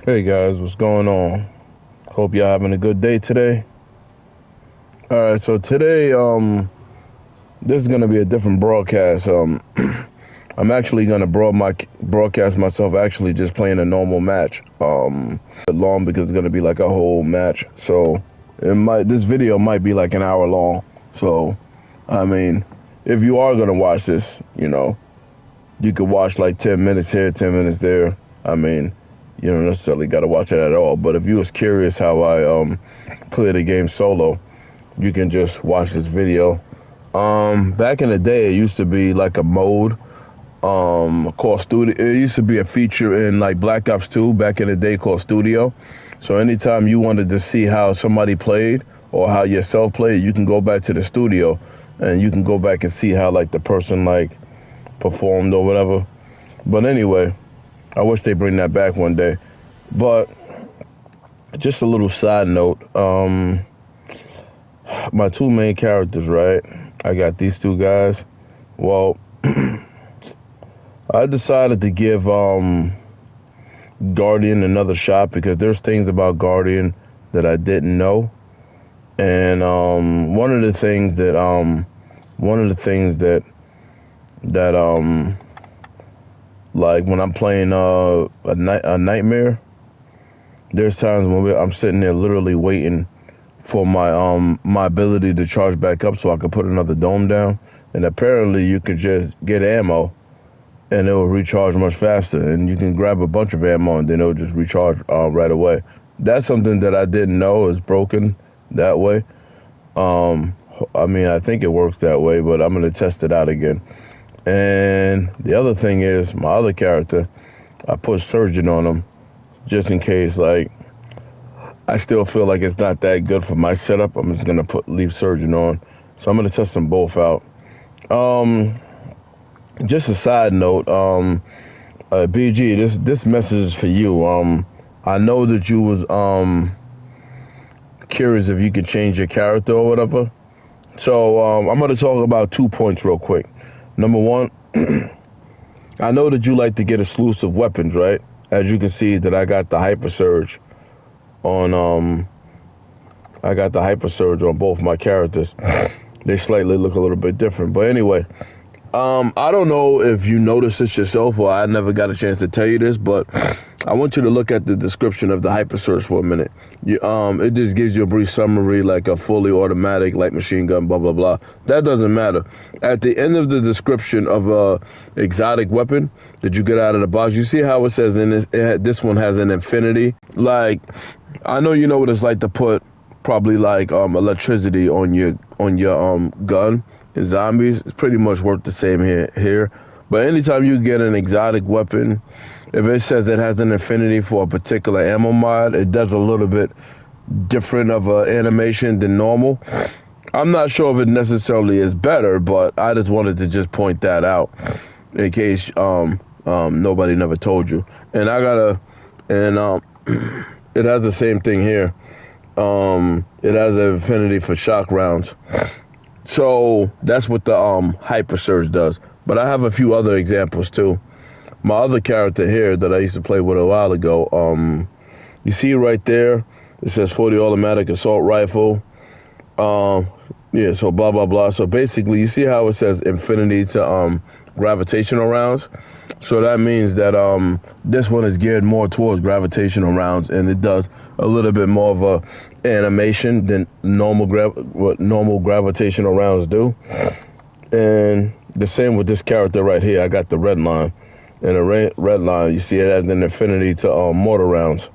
Hey guys, what's going on? Hope y'all having a good day today. All right, so today, this is gonna be a different broadcast. I'm actually gonna broadcast myself actually just playing a normal match. Long because it's gonna be like a whole match. So this video might be like an hour long. So, I mean, if you are gonna watch this, you could watch like 10 minutes here, 10 minutes there. I mean, you don't necessarily got to watch it at all. But if you was curious how I play the game solo, you can just watch this video. Back in the day, it used to be like a mode called Studio. It used to be a feature in like Black Ops 2 back in the day called Studio. So anytime you wanted to see how somebody played or how yourself played, you can go back to the studio and you can go back and see how like the person like performed or whatever. But anyway, I wish they bring that back one day. But just a little side note, my two main characters, right? I got these two guys. Well, I decided to give Guardian another shot because there's things about Guardian that I didn't know. And one of the things that like when I'm playing a nightmare, there's times when I'm sitting there literally waiting for my ability to charge back up so I can put another dome down. And apparently you could just get ammo and it will recharge much faster. And you can grab a bunch of ammo and then it'll just recharge right away. That's something that I didn't know is broken that way. I mean, I think it works that way, but I'm going to test it out again. And the other thing is, my other character, I put Surgeon on him just in case, like, I still feel like it's not that good for my setup. I'm just going to leave Surgeon on. So I'm going to test them both out. Just a side note, BG, this message is for you. I know that you was curious if you could change your character or whatever. So I'm going to talk about 2 points real quick. Number one, I know that you like to get exclusive weapons, right? As you can see that I got the Hyper Surge on both my characters. They slightly look a little bit different. But anyway, I don't know if you noticed this yourself or I never got a chance to tell you this, but I want you to look at the description of the Hyper Surge for a minute. It just gives you a brief summary, like a fully automatic light machine gun, blah, blah, blah. That doesn't matter. At the end of the description of a exotic weapon that you get out of the box, you see how it says this one has an infinity? Like, I know you know what it's like to put probably like electricity on your gun in zombies. It's pretty much worked the same here. But anytime you get an exotic weapon, if it says it has an infinity for a particular ammo mod, it does a little bit different of an animation than normal. I'm not sure if it necessarily is better, but I just wanted to just point that out in case nobody never told you. And it has the same thing here. It has an infinity for shock rounds. So that's what the Hyper Surge does. But I have a few other examples too. My other character here that I used to play with a while ago, you see right there, it says 40 automatic assault rifle. Yeah, so blah, blah, blah. So basically, you see how it says infinity to gravitational rounds? So that means that this one is geared more towards gravitational rounds, and it does a little bit more of a animation than what normal gravitational rounds do. And the same with this character right here. I got the red line. And the red line, you see it has an infinity to mortar rounds.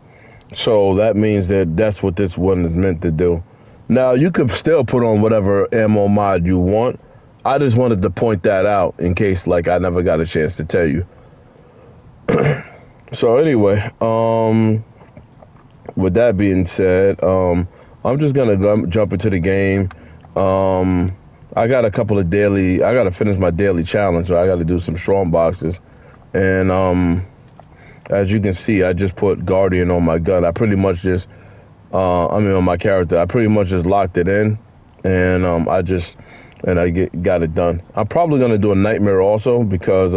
So that means that that's what this one is meant to do. Now, you could still put on whatever ammo mod you want. I just wanted to point that out in case, like, I never got a chance to tell you. So anyway, with that being said, I'm just going to jump into the game. I got a couple of I got to finish my daily challenge, so I got to do some strong boxes. And as you can see, I just put Guardian on my gun. I pretty much just, on my character, I pretty much just locked it in, and I got it done. I'm probably gonna do a nightmare also because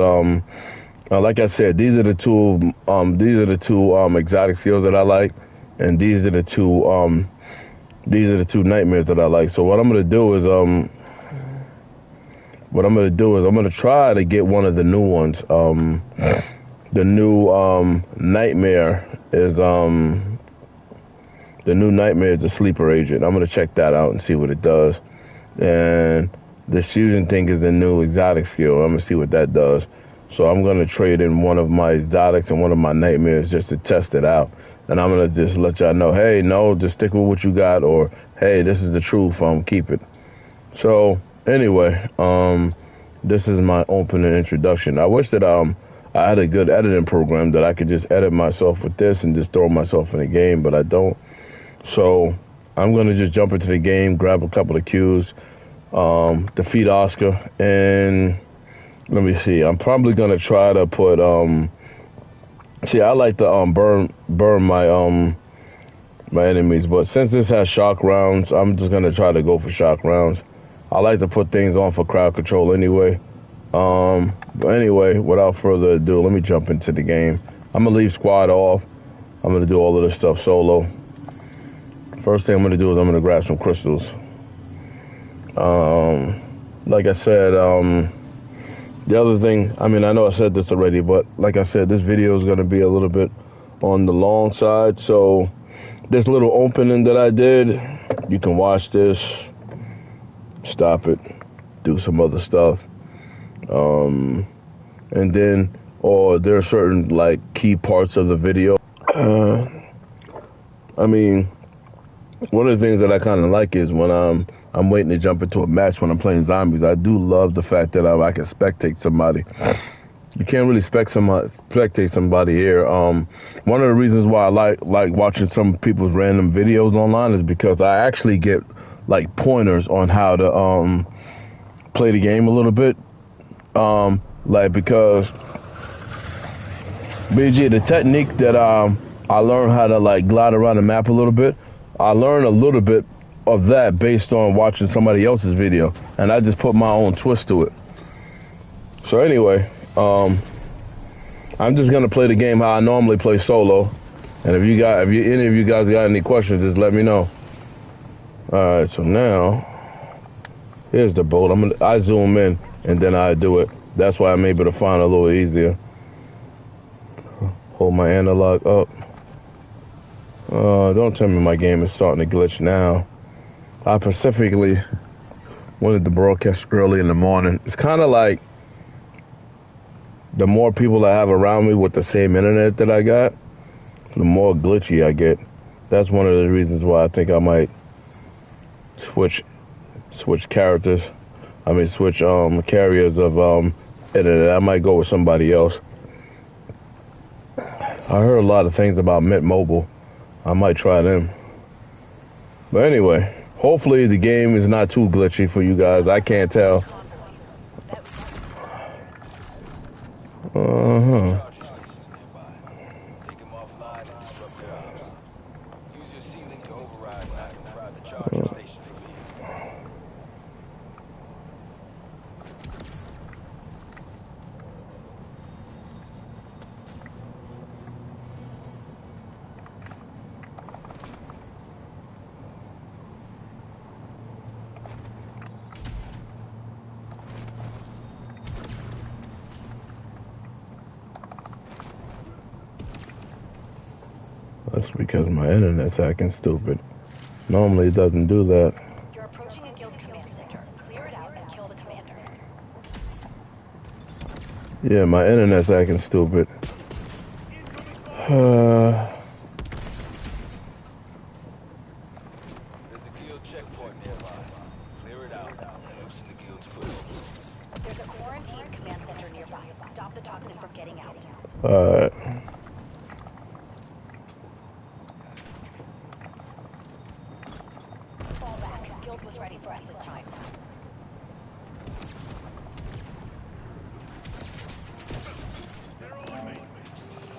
Like I said, these are the two exotic skills that I like, and these are the two nightmares that I like. So what I'm gonna do is I'm gonna try to get one of the new ones. The new nightmare is the sleeper agent. I'm gonna check that out and see what it does. And the fusion thing is the new exotic skill. I'm gonna see what that does. So I'm gonna trade in one of my exotics and one of my nightmares just to test it out. And I'm gonna just let y'all know, hey, no, just stick with what you got, or hey, this is the truth. Keep it. So anyway, this is my opening introduction. I wish that I had a good editing program that I could just edit myself with this and just throw myself in the game, but I don't. So I'm gonna just jump into the game, grab a couple of cues, defeat Oscar, and let me see. I'm probably gonna try to put see, I like to burn my enemies, but since this has shock rounds, I'm just gonna try to go for shock rounds. I like to put things on for crowd control anyway. But anyway, without further ado, let me jump into the game. I'm gonna leave squad off. I'm gonna do all of this stuff solo. First thing I'm gonna do is I'm gonna grab some crystals. Like I said, the other thing, I mean, I know I said this already, but like I said, this video is gonna be a little bit on the long side. So this little opening that I did, you can watch this, stop it, do some other stuff. And then, or there are certain like key parts of the video. I mean, one of the things that I kind of like is when I'm waiting to jump into a match when I'm playing zombies. I do love the fact that I can spectate somebody. You can't really spectate somebody here. One of the reasons why I like watching some people's random videos online is because I actually get like pointers on how to play the game a little bit. Like because BG, the technique that I learned how to like glide around the map a little bit. I learned a little bit of that based on watching somebody else's video, and I just put my own twist to it. So anyway, I'm just gonna play the game how I normally play solo, and if any of you guys got any questions, just let me know. All right, so now here's the boat. I zoom in and then I do it. That's why I'm able to find a little easier. Hold my analog up. Don't tell me my game is starting to glitch now. I specifically wanted to broadcast early in the morning. It's kind of like the more people I have around me with the same internet that I got, the more glitchy I get. That's one of the reasons why I think I might switch characters. I mean, switch carriers of internet. I might go with somebody else. I heard a lot of things about Mint Mobile. I might try them. But anyway, hopefully the game is not too glitchy for you guys. I can't tell. That's because my internet's acting stupid. Normally it doesn't do that. You're approaching a guild command center. Clear it out and kill the commander. Yeah, my internet's acting stupid. There's a guild checkpoint nearby. Clear it out and loosen the guild's foot. There's a quarantine command center nearby. Stop the toxin from getting out. Alright. Fall back. Guild was ready for us this time.